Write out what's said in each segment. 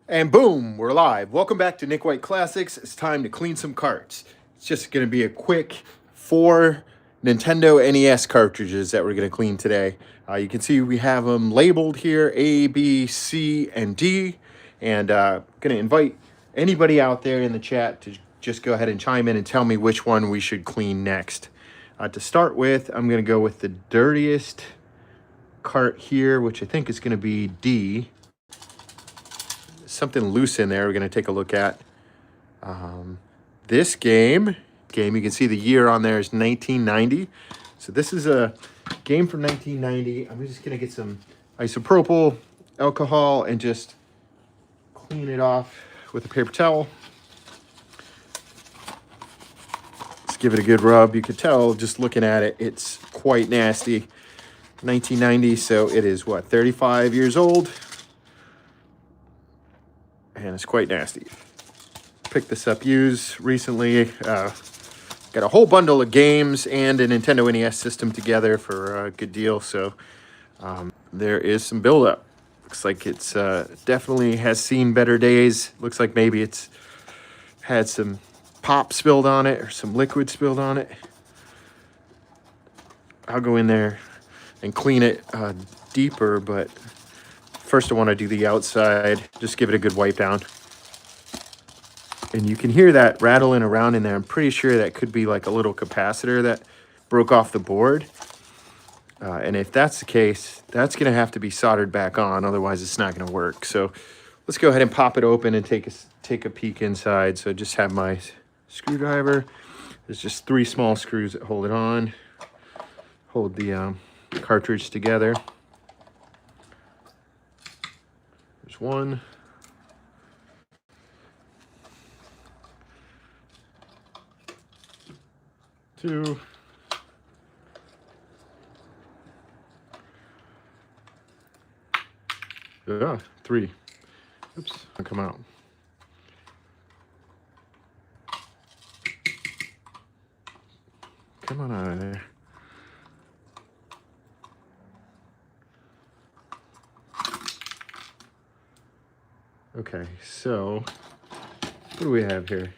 And boom, we're live. Welcome back to Nick White Classics. It's time to clean some carts. It's just going to be a quick 4 Nintendo NES cartridges that we're going to clean today. You can see we have them labeled here, A, B, C, and D. And going to invite anybody out there in the chat to just go ahead and chime in and tell me which one we should clean next. To start with, I'm going to go with the dirtiest cart here, which I think is going to be D. Something loose in there we're going to take a look at. This game, you can see the year on there is 1990. So this is a game from 1990. I'm just going to get some isopropyl alcohol and just clean it off with a paper towel. Let's give it a good rub. You could tell just looking at it, it's quite nasty. 1990, so it is what, 35 years old? And it's quite nasty. Picked this up used recently. Got a whole bundle of games and a Nintendo NES system together for a good deal. So there is some buildup. Looks like it's definitely has seen better days. Looks like maybe it's had some pop spilled on it or some liquid spilled on it. I'll go in there and clean it deeper, but first I want to do the outside, just give it a good wipe down. And you can hear that rattling around in there. I'm pretty sure that could be like a little capacitor that broke off the board. And if that's the case, that's going to have to be soldered back on, otherwise it's not going to work. So let's go ahead and pop it open and take a peek inside. So I just have my screwdriver. There's just 3 small screws that hold it on, hold the cartridge together. There's 1. 2. 3. Oops, I'll come out. Come on out of there. Okay, so what do we have here?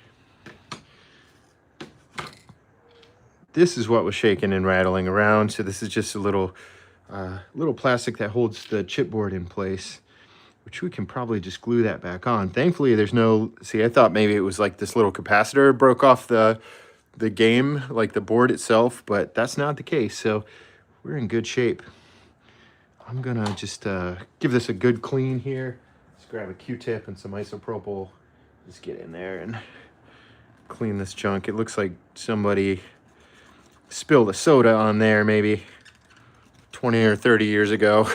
This is what was shaking and rattling around. So this is just a little plastic that holds the chipboard in place, which we can probably just glue that back on. Thankfully, there's no, see, I thought maybe it was like this little capacitor broke off the game, like the board itself, but that's not the case. So we're in good shape. I'm gonna just give this a good clean here. Let's grab a Q-tip and some isopropyl. Just get in there and clean this junk. It looks like somebody spilled a soda on there maybe 20 or 30 years ago.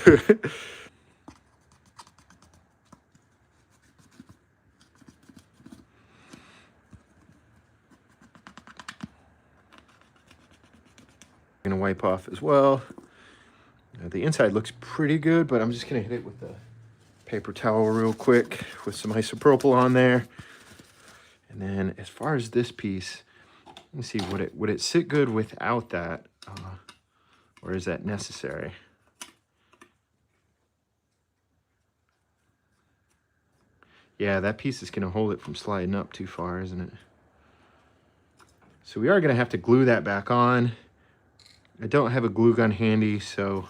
I'm gonna wipe off as well. The inside looks pretty good, but I'm just gonna hit it with the paper towel real quick with some isopropyl on there. And then as far as this piece, let me see, would it sit good without that, or is that necessary? Yeah, that piece is going to hold it from sliding up too far, isn't it? So we are going to have to glue that back on. I don't have a glue gun handy, so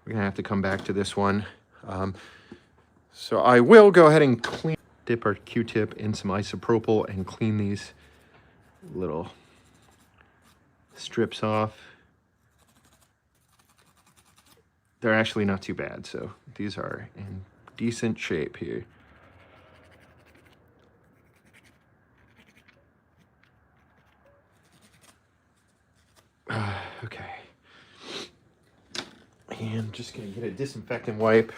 we're going to have to come back to this one. So I will go ahead and dip our Q-tip in some isopropyl and clean these little strips off. They're actually not too bad, so these are in decent shape here. Okay. And just gonna get a disinfectant wipe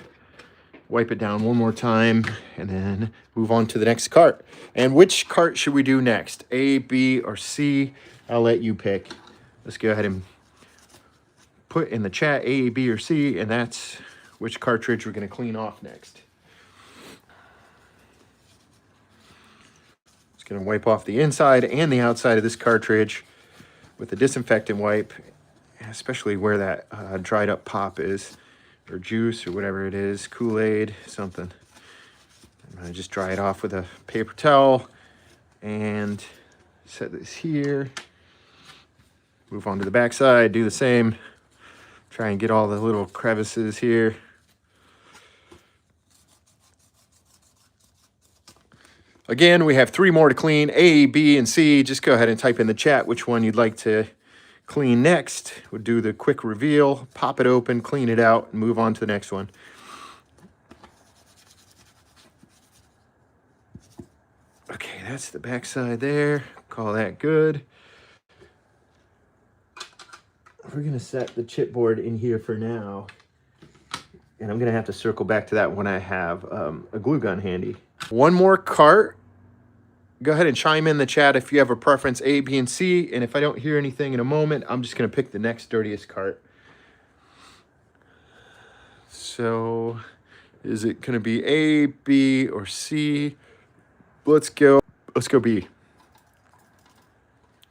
it down one more time, and then move on to the next cart. And which cart should we do next? A, B, or C? I'll let you pick. Let's go ahead and put in the chat A, B, or C, and that's which cartridge we're going to clean off next. Just going to wipe off the inside and the outside of this cartridge with a disinfectant wipe, especially where that dried up pop is, or juice, or whatever it is, Kool-Aid, something. I'm gonna just dry it off with a paper towel and set this here. Move on to the back side, do the same. Try and get all the little crevices here. Again, we have 3 more to clean, A, B, and C. Just go ahead and type in the chat which one you'd like to clean next. We'll do the quick reveal, pop it open, clean it out, and move on to the next one. Okay, that's the back side there. Call that good. We're gonna set the chipboard in here for now. And I'm gonna have to circle back to that when I have a glue gun handy. One more cart. Go ahead and chime in the chat if you have a preference A, B, and C. And if I don't hear anything in a moment, I'm just gonna pick the next dirtiest cart. So is it gonna be A, B, or C? Let's go B.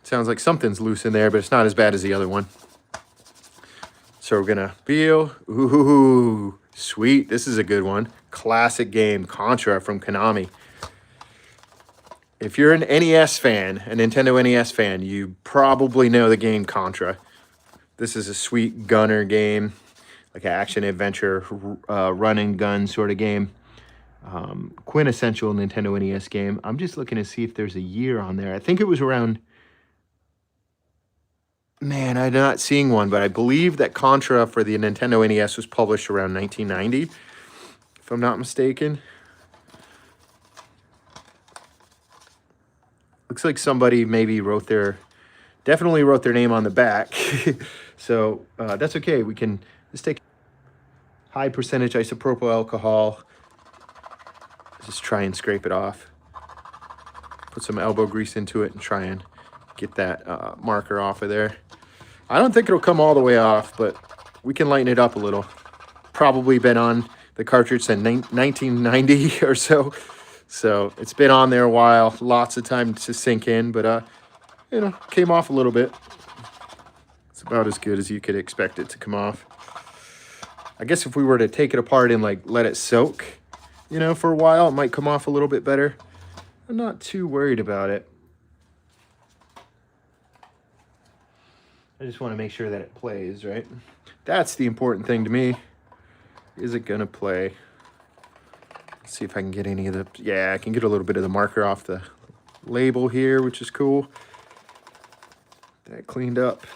Sounds like something's loose in there, but it's not as bad as the other one. So we're gonna feel, ooh, sweet. This is a good one. Classic game, Contra from Konami. If you're an NES fan, a Nintendo NES fan, you probably know the game Contra. This is a sweet gunner game, like an action adventure, run and gun sort of game. Quintessential Nintendo NES game. I'm just looking to see if there's a year on there. I think it was around, man, I'm not seeing one, but I believe that Contra for the Nintendo NES was published around 1990, if I'm not mistaken. Looks like somebody maybe definitely wrote their name on the back. So that's okay. We can just take high percentage isopropyl alcohol. Just try and scrape it off. Put some elbow grease into it and try and get that marker off of there. I don't think it'll come all the way off, but we can lighten it up a little. Probably been on the cartridge since 1990 or so. So it's been on there a while, lots of time to sink in, but you know, came off a little bit. It's about as good as you could expect it to come off. I guess if we were to take it apart and like let it soak, you know, for a while, it might come off a little bit better. I'm not too worried about it. I just want to make sure that it plays, right? That's the important thing to me. Is it gonna play? See if I can get any of the, yeah, I can get a little bit of the marker off the label here, which is cool. That cleaned up.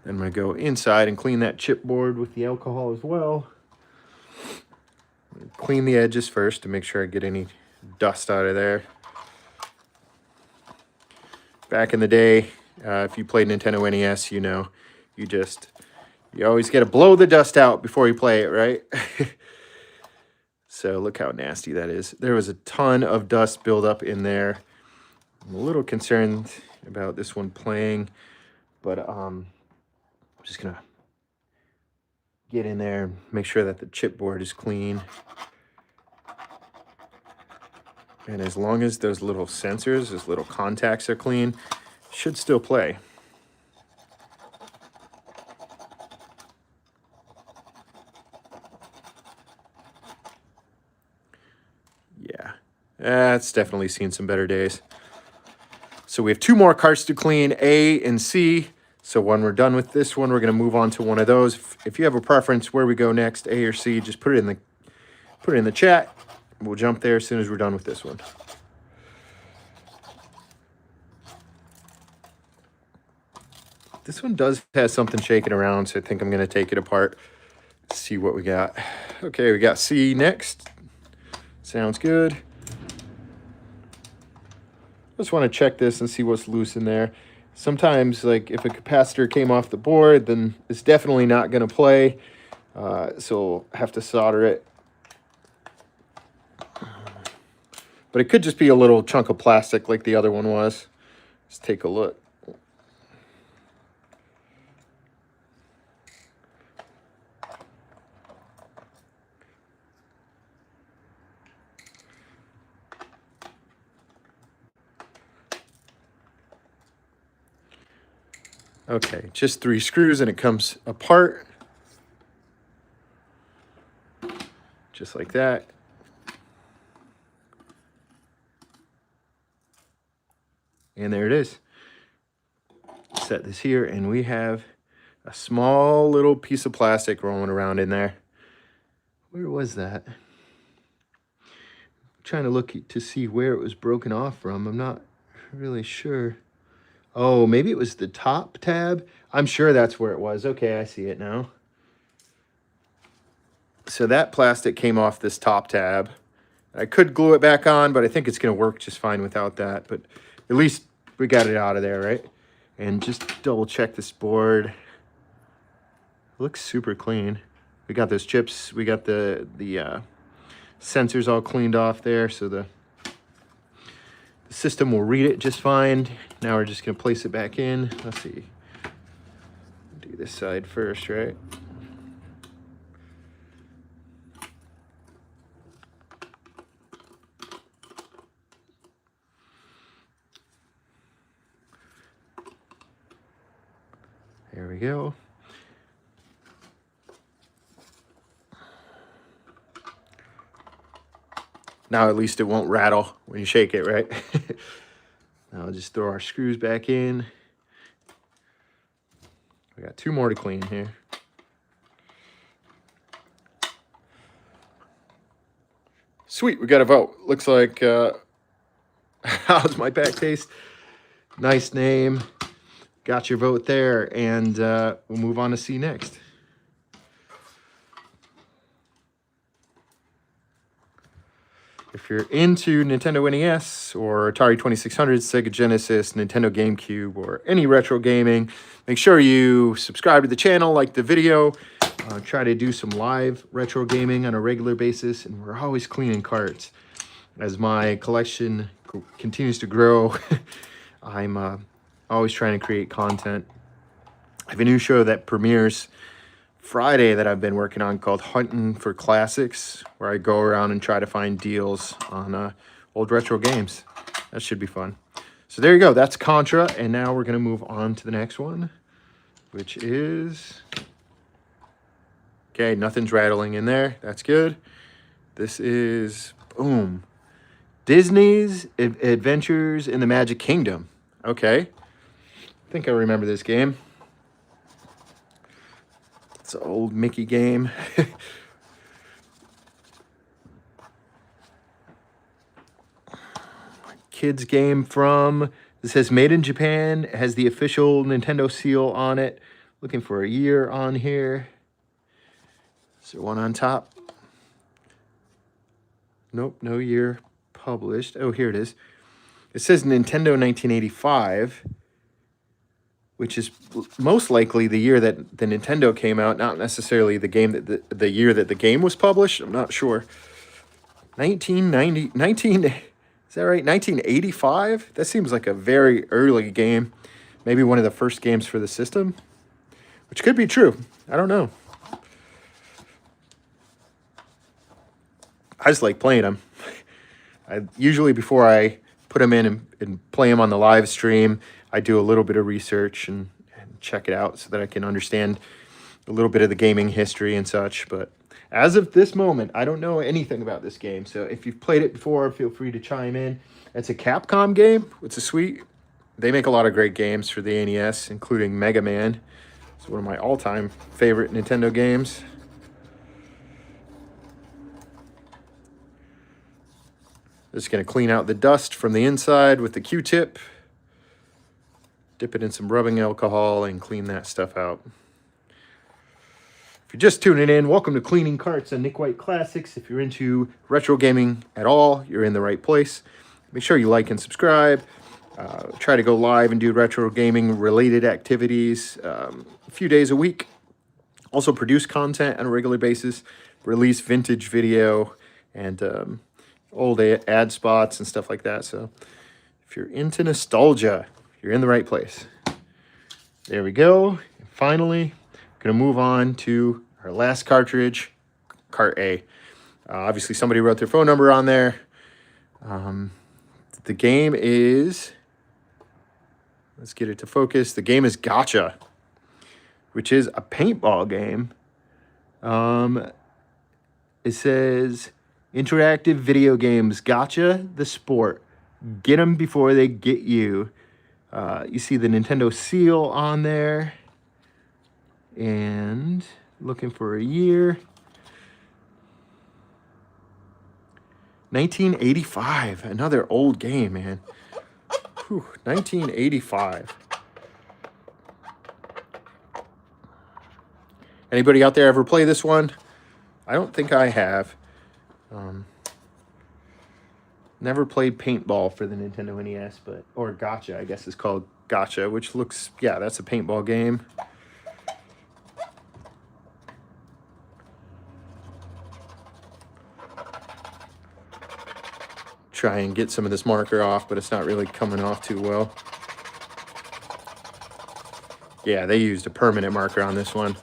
Then I'm gonna go inside and clean that chipboard with the alcohol as well. Clean the edges first to make sure I get any dust out of there. Back in the day, if you played Nintendo NES, you know, you always got to blow the dust out before you play it, right? So look how nasty that is. There was a ton of dust buildup in there. I'm a little concerned about this one playing, but I'm just gonna get in there and make sure that the chipboard is clean. And as long as those little sensors, those little contacts are clean, it should still play. Yeah, that's definitely seen some better days. So we have 2 more carts to clean, A and C. So when we're done with this one, we're going to move on to one of those. If you have a preference where we go next, A or C, just put it in the chat. We'll jump there as soon as we're done with this one. This one does have something shaking around, so I think I'm going to take it apart, see what we got. Okay, we got C next. Sounds good. Just want to check this and see what's loose in there. Sometimes, like, if a capacitor came off the board, then it's definitely not going to play. So we'll have to solder it. But it could just be a little chunk of plastic like the other one was. Let's take a look. Okay, just 3 screws and it comes apart. just like that. And there it is. Set this here, and we have a small little piece of plastic rolling around in there. Where was that? I'm trying to look to see where it was broken off from. I'm not really sure. Oh, maybe it was the top tab. I'm sure that's where it was. Okay, I see it now. So that plastic came off this top tab. I could glue it back on, but I think it's going to work just fine without that. But at least we got it out of there, right? And just double check this board. It looks super clean. We got those chips. We got the sensors all cleaned off there, so the system will read it just fine. Now we're just going to place it back in. Let's see. Do this side first, right? There we go. Now at least it won't rattle when you shake it, right? Now I'll just throw our screws back in. We got 2 more to clean here. Sweet, we got a vote. Looks like, how's my back taste? Nice name. Got your vote there, and we'll move on to see next. If you're into Nintendo NES or Atari 2600, Sega Genesis, Nintendo GameCube, or any retro gaming, make sure you subscribe to the channel, like the video. Try to do some live retro gaming on a regular basis, and we're always cleaning carts. As my collection continues to grow, I'm always trying to create content. I have a new show that premieres Friday that I've been working on called Hunting for Classics, where I go around and try to find deals on old retro games. That should be fun. So there you go. That's Contra, and now we're going to move on to the next one, which is... Okay, nothing's rattling in there. That's good. This is, boom, Disney's Adventures in the Magic Kingdom. Okay. I think I remember this game. It's an old Mickey game. Kids game from, this says made in Japan. It has the official Nintendo seal on it. Looking for a year on here. Is there one on top? Nope, no year published. Oh, here it is. It says Nintendo 1985, which is most likely the year that the Nintendo came out, not necessarily the game that the year that the game was published. I'm not sure. 1990, is that right? 1985? That seems like a very early game. Maybe one of the first games for the system, which could be true. I don't know. I just like playing them. I usually, before I put them in and play them on the live stream, I do a little bit of research and check it out so that I can understand a little bit of the gaming history and such. But as of this moment, I don't know anything about this game. So if you've played it before, feel free to chime in. It's a Capcom game. It's a sweet... They make a lot of great games for the NES, including Mega Man. It's one of my all-time favorite Nintendo games. Just going to clean out the dust from the inside with the Q-tip. Dip it in some rubbing alcohol and clean that stuff out. If you're just tuning in, welcome to Cleaning Carts on Nick White Classics. If you're into retro gaming at all, you're in the right place. Make sure you like and subscribe. Try to go live and do retro gaming related activities a few days a week. Also produce content on a regular basis. Release vintage video and old ad spots and stuff like that. So if you're into nostalgia, you're in the right place. There we go. And finally, going to move on to our last cartridge, Cart A. Obviously, somebody wrote their phone number on there. The game is, let's get it to focus. The game is Gotcha, which is a paintball game. It says, interactive video games, gotcha the sport. Get them before they get you. You see the Nintendo seal on there. And looking for a year. 1985, another old game, man. Whew, 1985. Anybody out there ever play this one? I don't think I have. Never played paintball for the Nintendo NES, or gotcha, I guess it's called gotcha, which looks, yeah, that's a paintball game. Try and get some of this marker off, but it's not really coming off too well. Yeah, they used a permanent marker on this one.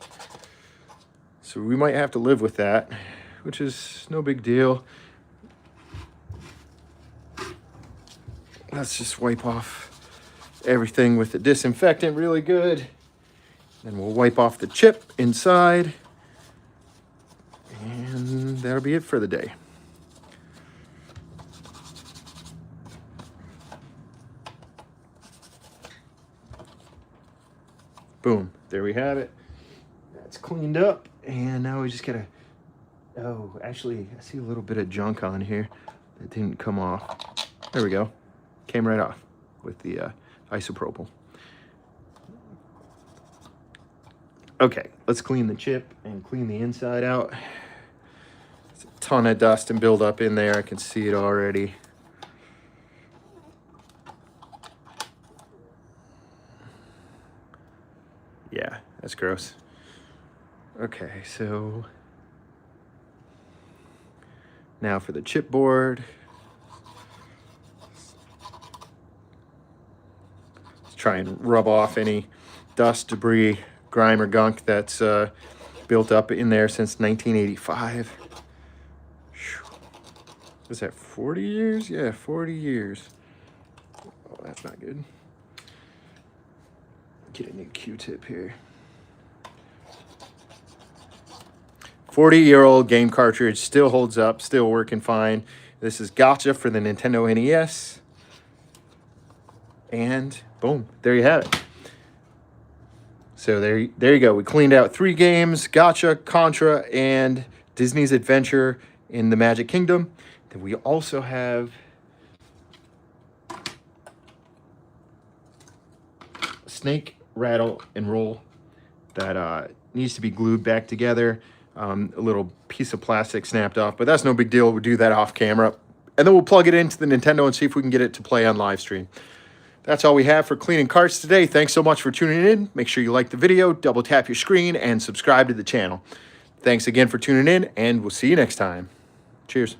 So we might have to live with that, which is no big deal. Let's just wipe off everything with the disinfectant really good. Then we'll wipe off the chip inside. And that'll be it for the day. Boom, there we have it. That's cleaned up. And now we just gotta, oh, actually, I see a little bit of junk on here that didn't come off. There we go. Came right off with the isopropyl. Okay, let's clean the chip and clean the inside out. There's a ton of dust and buildup in there. I can see it already. Yeah, that's gross. Okay, so now for the chipboard. Let's try and rub off any dust, debris, grime, or gunk that's built up in there since 1985. Was that 40 years? Yeah, 40 years. Oh, that's not good. Get a new Q-tip here. 40-year-old game cartridge, still holds up, still working fine. This is gotcha for the Nintendo NES. And boom, there you have it. So there you go. We cleaned out 3 games, gotcha, Contra, and Disney's Adventure in the Magic Kingdom. Then we also have Snake, Rattle, and Roll that needs to be glued back together. A little piece of plastic snapped off, but that's no big deal. We'll do that off camera. And then we'll plug it into the Nintendo and see if we can get it to play on live stream. That's all we have for Cleanin Carts today. Thanks so much for tuning in. Make sure you like the video, double tap your screen, and subscribe to the channel. Thanks again for tuning in, and we'll see you next time. Cheers.